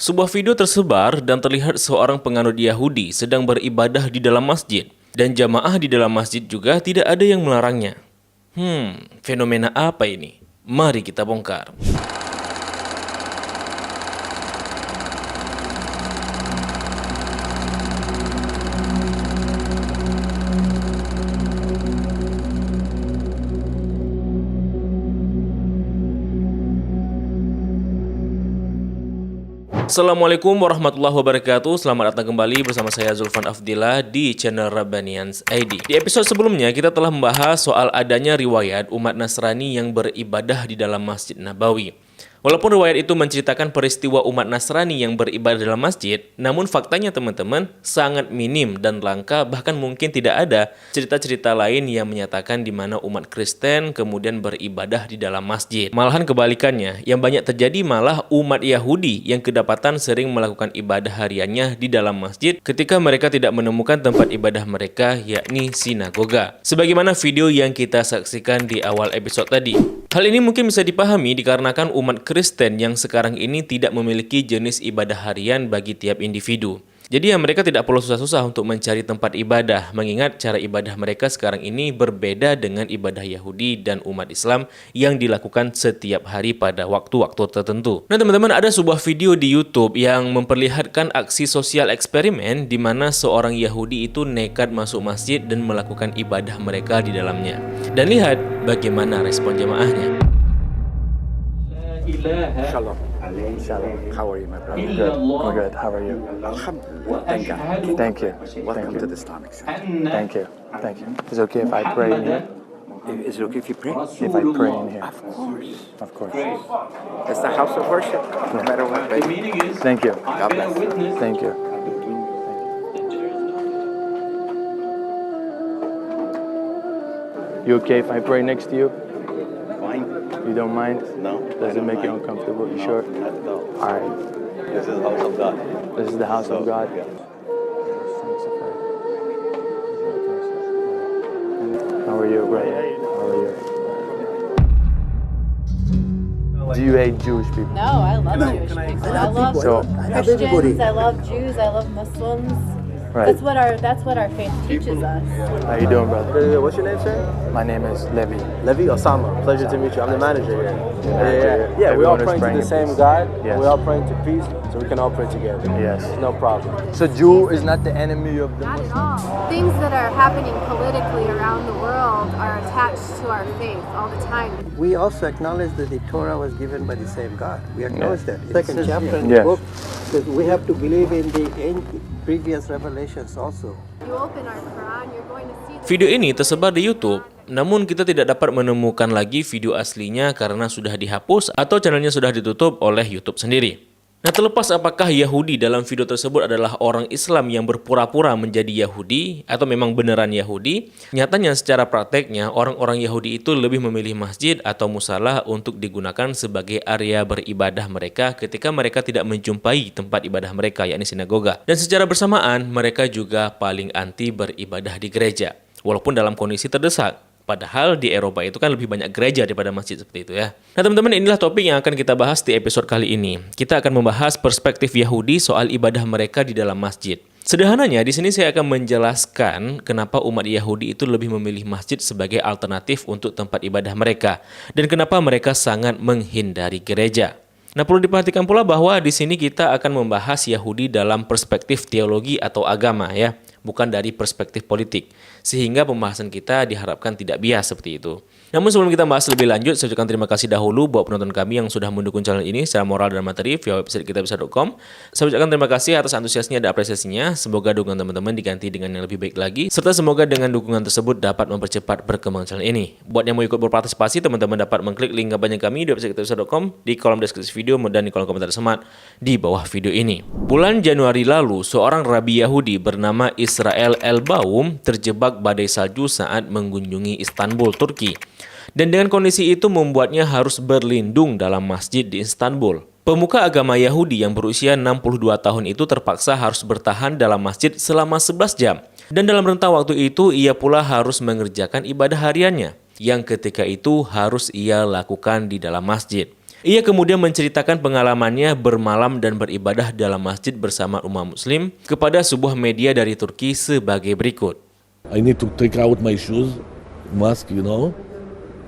Sebuah video tersebar dan terlihat seorang penganut Yahudi sedang beribadah di dalam masjid. Dan jamaah di dalam masjid juga tidak ada yang melarangnya. Fenomena apa ini? Mari kita bongkar. Assalamualaikum warahmatullahi wabarakatuh. Selamat datang kembali bersama saya Zulfan Afdillah di channel Rabbanians ID. Di episode sebelumnya kita telah membahas soal adanya riwayat umat Nasrani yang beribadah di dalam Masjid Nabawi. Walaupun riwayat itu menceritakan peristiwa umat Nasrani yang beribadah dalam masjid, namun faktanya teman-teman sangat minim dan langka, bahkan mungkin tidak ada cerita-cerita lain yang menyatakan di mana umat Kristen kemudian beribadah di dalam masjid. Malahan kebalikannya, yang banyak terjadi malah umat Yahudi yang kedapatan sering melakukan ibadah hariannya di dalam masjid ketika mereka tidak menemukan tempat ibadah mereka, yakni sinagoga. Sebagaimana video yang kita saksikan di awal episode tadi. Hal ini mungkin bisa dipahami dikarenakan umat Kristen yang sekarang ini tidak memiliki jenis ibadah harian bagi tiap individu. Jadi mereka tidak perlu susah-susah untuk mencari tempat ibadah, mengingat cara ibadah mereka sekarang ini berbeda dengan ibadah Yahudi dan umat Islam yang dilakukan setiap hari pada waktu-waktu tertentu. Nah teman-teman, ada sebuah video di YouTube yang memperlihatkan aksi sosial eksperimen di mana seorang Yahudi itu nekat masuk masjid dan melakukan ibadah mereka di dalamnya. Dan lihat bagaimana respon jemaahnya. Shalom. How are you, my brother? Good. I'm good. How are you? Alhamdulillah. Thank God. Thank you. Welcome to the Islamic Center. Thank you. Thank you. Is it okay if I pray in here? Is it okay if you pray? If I pray in here? Of course. Of course. It's the house of worship. No matter what, baby. Thank you. God bless. Thank you. You okay if I pray next to you? Fine. You don't mind? No. Does it make you uncomfortable? You sure? Not at all. All right. This is the house of God. This is the house of God. Yeah. How are you, brother? How are you? Do you hate Jewish people? No, I love Jewish people. I love So, Christians. I love Jews. I love Muslims. right. That's what our faith teaches us. How you doing, brother? What's your name, sir? My name is Levi. Levi Osama. Pleasure to meet you. I'm the manager here. Yeah, we all Everyone is praying to praying the in same peace. God. Yes. We all praying to peace, so we can all pray together. Yes. No problem. So Jew is not the enemy of the Not at Muslims? all. Things that are happening politically around the world are attached to our faith all the time. We also acknowledge that the Torah was given by the same God. We acknowledge that. Second chapter in Yes. the book says we have to believe in the previous revelations also. You open our Quran, you're going to see Video ini tersebar di YouTube, namun kita tidak dapat menemukan lagi video aslinya karena sudah dihapus atau channelnya sudah ditutup oleh YouTube sendiri. Nah, terlepas apakah Yahudi dalam video tersebut adalah orang Islam yang berpura-pura menjadi Yahudi atau memang beneran Yahudi, nyatanya secara prakteknya orang-orang Yahudi itu lebih memilih masjid atau musala untuk digunakan sebagai area beribadah mereka ketika mereka tidak menjumpai tempat ibadah mereka, yakni sinagoga. Dan secara bersamaan, mereka juga paling anti beribadah di gereja, walaupun dalam kondisi terdesak. Padahal di Eropa itu kan lebih banyak gereja daripada masjid seperti itu ya. Nah teman-teman, inilah topik yang akan kita bahas di episode kali ini. Kita akan membahas perspektif Yahudi soal ibadah mereka di dalam masjid. Sederhananya, di sini saya akan menjelaskan kenapa umat Yahudi itu lebih memilih masjid sebagai alternatif untuk tempat ibadah mereka. Dan kenapa mereka sangat menghindari gereja. Nah, perlu diperhatikan pula bahwa di sini kita akan membahas Yahudi dalam perspektif teologi atau agama ya, bukan dari perspektif politik. Sehingga pembahasan kita diharapkan tidak bias seperti itu. Namun sebelum kita bahas lebih lanjut, saya ucapkan terima kasih dahulu buat penonton kami yang sudah mendukung channel ini secara moral dan materi via website kitabisa.com. Saya ucapkan terima kasih atas antusiasnya dan apresiasinya. Semoga dukungan teman-teman diganti dengan yang lebih baik lagi. Serta semoga dengan dukungan tersebut dapat mempercepat perkembangan channel ini. Buat yang mau ikut berpartisipasi, teman-teman dapat mengklik link kampanye kami di website kitabisa.com di kolom deskripsi video dan di kolom komentar semat di bawah video ini. Bulan Januari lalu, seorang rabi Yahudi bernama Israel Elbaum terjebak badai salju saat mengunjungi Istanbul, Turki. Dan dengan kondisi itu membuatnya harus berlindung dalam masjid di Istanbul. Pemuka agama Yahudi yang berusia 62 tahun itu terpaksa harus bertahan dalam masjid selama 11 jam. Dan dalam rentang waktu itu ia pula harus mengerjakan ibadah hariannya yang ketika itu harus ia lakukan di dalam masjid. Ia kemudian menceritakan pengalamannya bermalam dan beribadah dalam masjid bersama umat muslim kepada sebuah media dari Turki sebagai berikut. I need to take out my shoes, mask, you know.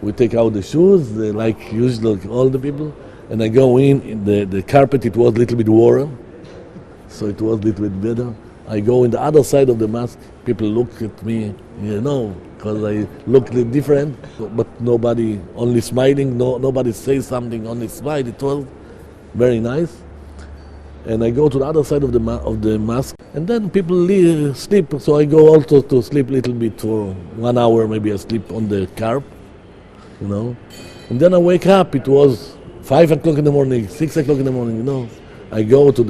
We take out the shoes, like usual, all the people, and I go in the carpet, it was a little bit warm, so it was a little bit better. I go in the other side of the mask, people look at me, you know, because I look a little different, but nobody, only smiling, nobody says something, only smile. It was very nice. And I go to the other side of the mask, and then people sleep, so I go also to sleep a little bit for 1 hour, maybe I sleep on the carpet, you know. And then I wake up, it was 5 o'clock in the morning, 6 o'clock in the morning, you know. I go to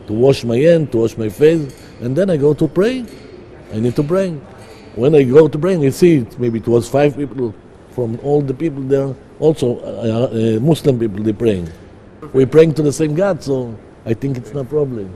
wash my hand, to wash my face, and then I go to pray. I need to pray. When I go to pray, I see maybe it was 5 people from all the people there, also Muslim people, they praying. We praying to the same God, so I think it's no problem.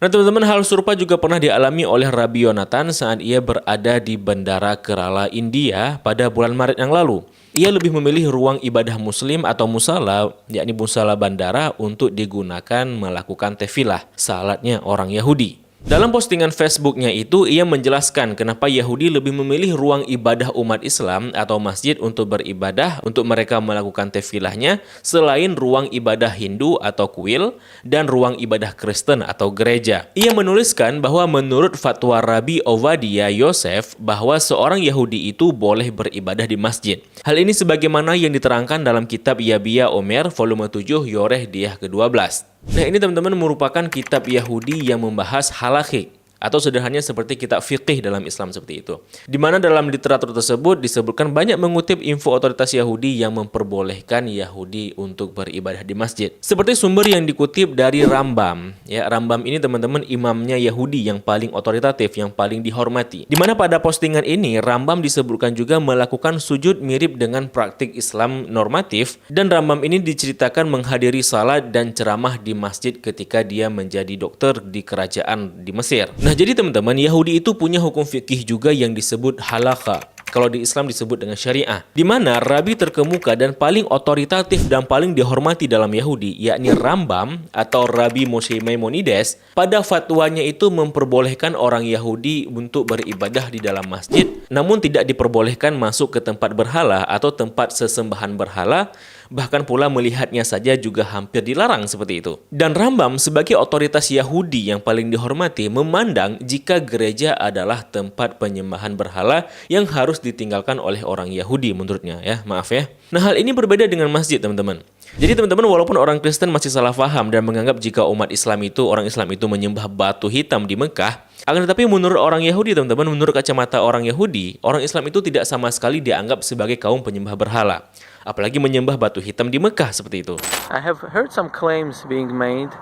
Nah teman-teman, hal serupa juga pernah dialami oleh Rabbi Yonatan saat ia berada di Bandara Kerala, India pada bulan Maret yang lalu. Ia lebih memilih ruang ibadah muslim atau musala, yakni musala bandara, untuk digunakan melakukan tefilah, salatnya orang Yahudi. Dalam postingan Facebooknya itu, ia menjelaskan kenapa Yahudi lebih memilih ruang ibadah umat Islam atau masjid untuk beribadah, untuk mereka melakukan tefilahnya, selain ruang ibadah Hindu atau kuil, dan ruang ibadah Kristen atau gereja. Ia menuliskan bahwa menurut fatwa Rabbi Ovadia Yosef, bahwa seorang Yahudi itu boleh beribadah di masjid. Hal ini sebagaimana yang diterangkan dalam kitab Yabia Omer, volume 7, Yoreh Diyah ke-12. Nah ini teman-teman merupakan kitab Yahudi yang membahas halakhiq, atau sederhananya seperti kitab fiqih dalam Islam seperti itu. Di mana dalam literatur tersebut disebutkan banyak mengutip info otoritas Yahudi yang memperbolehkan Yahudi untuk beribadah di masjid. Seperti sumber yang dikutip dari Rambam. Ya, Rambam ini teman-teman imamnya Yahudi yang paling otoritatif, yang paling dihormati. Di mana pada postingan ini Rambam disebutkan juga melakukan sujud mirip dengan praktik Islam normatif, dan Rambam ini diceritakan menghadiri salat dan ceramah di masjid ketika dia menjadi dokter di kerajaan di Mesir. Nah, jadi teman-teman, Yahudi itu punya hukum fikih juga yang disebut halakha. Kalau di Islam disebut dengan syariah. Di mana rabi terkemuka dan paling otoritatif dan paling dihormati dalam Yahudi, yakni Rambam atau Rabbi Moshe Maimonides, pada fatwanya itu memperbolehkan orang Yahudi untuk beribadah di dalam masjid, namun tidak diperbolehkan masuk ke tempat berhala atau tempat sesembahan berhala, bahkan pula melihatnya saja juga hampir dilarang seperti itu. Dan Rambam sebagai otoritas Yahudi yang paling dihormati memandang jika gereja adalah tempat penyembahan berhala yang harus ditinggalkan oleh orang Yahudi menurutnya, ya, maaf ya. Nah, hal ini berbeda dengan masjid, teman-teman. Jadi teman-teman, walaupun orang Kristen masih salah paham dan menganggap jika orang Islam itu menyembah batu hitam di Mekah, akan tetapi menurut orang Yahudi, teman-teman, menurut kacamata orang Yahudi, orang Islam itu tidak sama sekali dianggap sebagai kaum penyembah berhala, apalagi menyembah batu hitam di Mekah seperti itu. I have heard some claims being made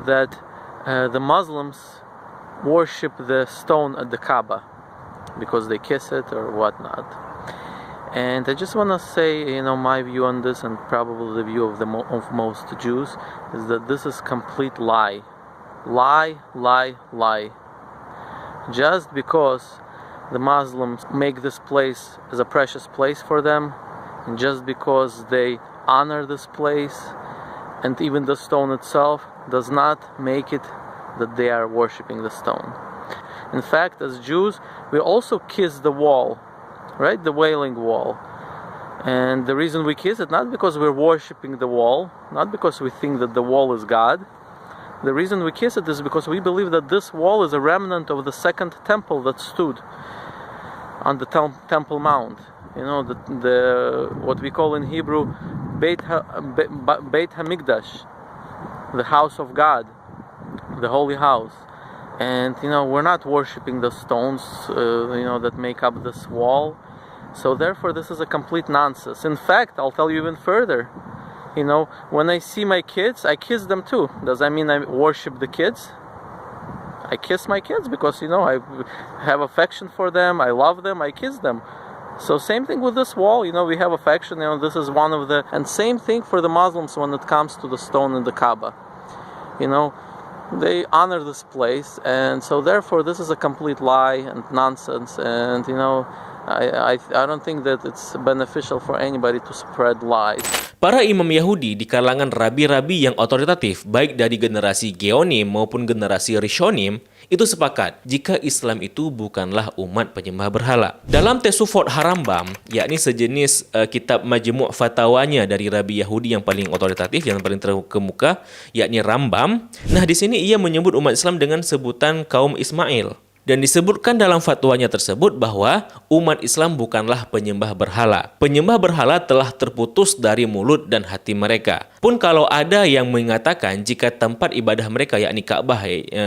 that the Muslims worship the stone at the Kaaba because they kiss it or whatnot. And I just want to say, my view on this, and probably the view of most Jews, is that this is complete lie. Lie. Just because the Muslims make this place as a precious place for them, and just because they honor this place, and even the stone itself, does not make it that they are worshipping the stone. In fact, as Jews, we also kiss the wall, right? The Wailing Wall. And the reason we kiss it, not because we're worshipping the wall, not because we think that the wall is God. The reason we kiss it is because we believe that this wall is a remnant of the second temple that stood on the Temple Mount. The what we call in Hebrew Beit HaMikdash, the house of God, the holy house. And we're not worshipping the stones that make up this wall. So therefore this is a complete nonsense. In fact, I'll tell you even further. When I see my kids, I kiss them too. Does that mean I worship the kids? I kiss my kids because I have affection for them, I love them, I kiss them. So same thing with this wall, we have affection, this is one of the... And same thing for the Muslims when it comes to the stone in the Kaaba. They honor this place, and so therefore this is a complete lie and nonsense, and I don't think that it's beneficial for anybody to spread lies. Para imam Yahudi di kalangan rabi-rabi yang otoritatif, baik dari generasi Geonim maupun generasi Rishonim, itu sepakat jika Islam itu bukanlah umat penyembah berhala. Dalam Tesufot Harambam, yakni sejenis kitab majmu' fatwanya dari rabi Yahudi yang paling otoritatif, yang paling terkemuka, yakni Rambam. Nah, di sini ia menyebut umat Islam dengan sebutan kaum Ismail. Dan disebutkan dalam fatwanya tersebut bahwa umat Islam bukanlah penyembah berhala. Penyembah berhala telah terputus dari mulut dan hati mereka. Pun kalau ada yang mengatakan jika tempat ibadah mereka yakni Ka'bah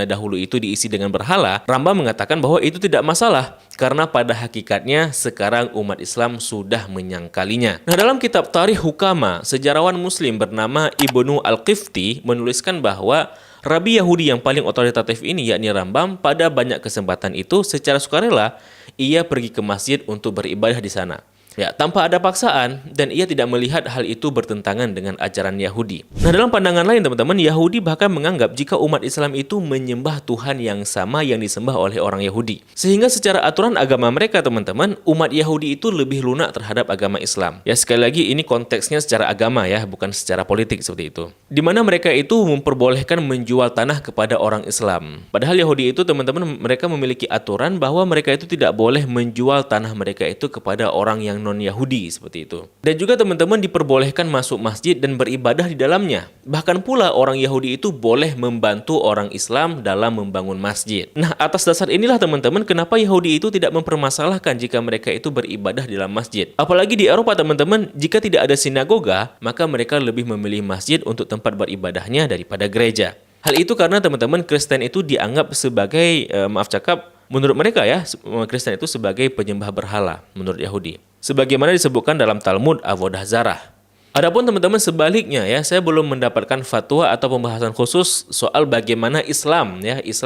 dahulu itu diisi dengan berhala, Rambam mengatakan bahwa itu tidak masalah karena pada hakikatnya sekarang umat Islam sudah menyangkalinya. Nah, dalam kitab Tarikh Hukama, sejarawan muslim bernama Ibnu Al-Qifti menuliskan bahwa rabi Yahudi yang paling otoritatif ini, yakni Rambam, pada banyak kesempatan itu secara sukarela ia pergi ke masjid untuk beribadah di sana. Ya, tanpa ada paksaan, dan ia tidak melihat hal itu bertentangan dengan ajaran Yahudi. Nah, dalam pandangan lain teman-teman, Yahudi bahkan menganggap jika umat Islam itu menyembah Tuhan yang sama yang disembah oleh orang Yahudi. Sehingga secara aturan agama mereka teman-teman, umat Yahudi itu lebih lunak terhadap agama Islam. Ya, sekali lagi ini konteksnya secara agama ya, bukan secara politik seperti itu. Di mana mereka itu memperbolehkan menjual tanah kepada orang Islam. Padahal Yahudi itu teman-teman mereka memiliki aturan bahwa mereka itu tidak boleh menjual tanah mereka itu kepada orang yang non-Yahudi seperti itu. Dan juga teman-teman diperbolehkan masuk masjid dan beribadah di dalamnya. Bahkan pula orang Yahudi itu boleh membantu orang Islam dalam membangun masjid. Nah, atas dasar inilah teman-teman kenapa Yahudi itu tidak mempermasalahkan jika mereka itu beribadah di dalam masjid. Apalagi di Eropa teman-teman, jika tidak ada sinagoga, maka mereka lebih memilih masjid untuk tempat beribadahnya daripada gereja. Hal itu karena teman-teman Kristen itu dianggap sebagai, menurut mereka ya, Kristen itu sebagai penyembah berhala menurut Yahudi. Sebagaimana disebutkan dalam Talmud Avodah Zarah. Adapun teman-teman sebaliknya ya, saya belum mendapatkan fatwa atau pembahasan khusus soal bagaimana Islam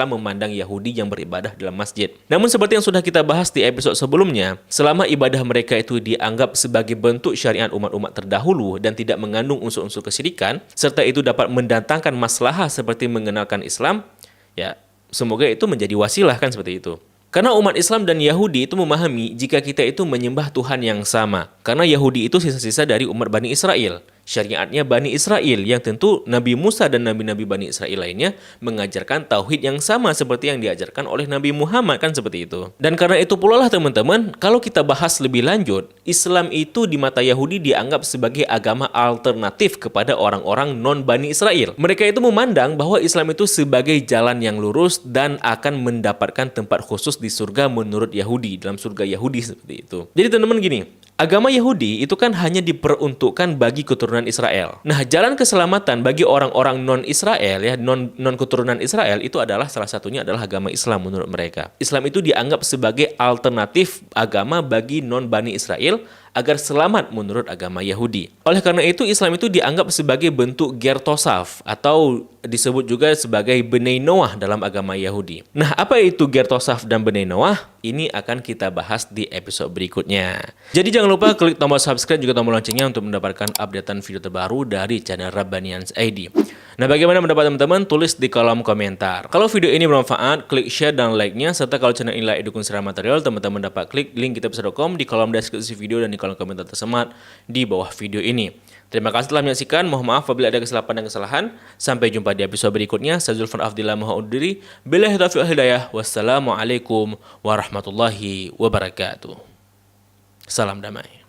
memandang Yahudi yang beribadah dalam masjid. Namun seperti yang sudah kita bahas di episode sebelumnya, selama ibadah mereka itu dianggap sebagai bentuk syariat umat-umat terdahulu dan tidak mengandung unsur-unsur kesyirikan, serta itu dapat mendatangkan maslahah seperti mengenalkan Islam, ya semoga itu menjadi wasilah kan seperti itu. Karena umat Islam dan Yahudi itu memahami jika kita itu menyembah Tuhan yang sama. Karena Yahudi itu sisa-sisa dari umat Bani Israel. Syariatnya Bani Israel yang tentu Nabi Musa dan Nabi-Nabi Bani Israel lainnya mengajarkan tauhid yang sama seperti yang diajarkan oleh Nabi Muhammad kan seperti itu. Dan karena itu pula lah teman-teman, kalau kita bahas lebih lanjut, Islam itu di mata Yahudi dianggap sebagai agama alternatif kepada orang-orang non-Bani Israel. Mereka itu memandang bahwa Islam itu sebagai jalan yang lurus dan akan mendapatkan tempat khusus di surga menurut Yahudi, dalam surga Yahudi seperti itu. Jadi teman-teman gini, agama Yahudi itu kan hanya diperuntukkan bagi keturunan Israel. Nah, jalan keselamatan bagi orang-orang non-Israel ya, non-keturunan Israel itu adalah salah satunya adalah agama Islam menurut mereka. Islam itu dianggap sebagai alternatif agama bagi non-Bani Israel agar selamat menurut agama Yahudi. Oleh karena itu, Islam itu dianggap sebagai bentuk ger tosaf atau disebut juga sebagai Bnei Noah dalam agama Yahudi. Nah, apa itu ger tosaf dan Bnei Noah? Ini akan kita bahas di episode berikutnya. Jadi jangan lupa klik tombol subscribe juga tombol loncengnya untuk mendapatkan updatean video terbaru dari channel Rabbanians ID. Nah, bagaimana pendapat teman-teman? Tulis di kolom komentar. Kalau video ini bermanfaat, klik share dan like-nya. Serta kalau channel ini dukung secara material, teman-teman dapat klik link kitabisa.com di kolom deskripsi video dan di kolom komentar tersemat di bawah video ini. Terima kasih telah menyaksikan. Mohon maaf apabila ada kesilapan dan kesalahan. Sampai jumpa di episode berikutnya. Saya Zulfan Afdillah mohon undur diri. Billahi taufiq wal hidayah. Wassalamualaikum warahmatullahi wabarakatuh. Salam damai.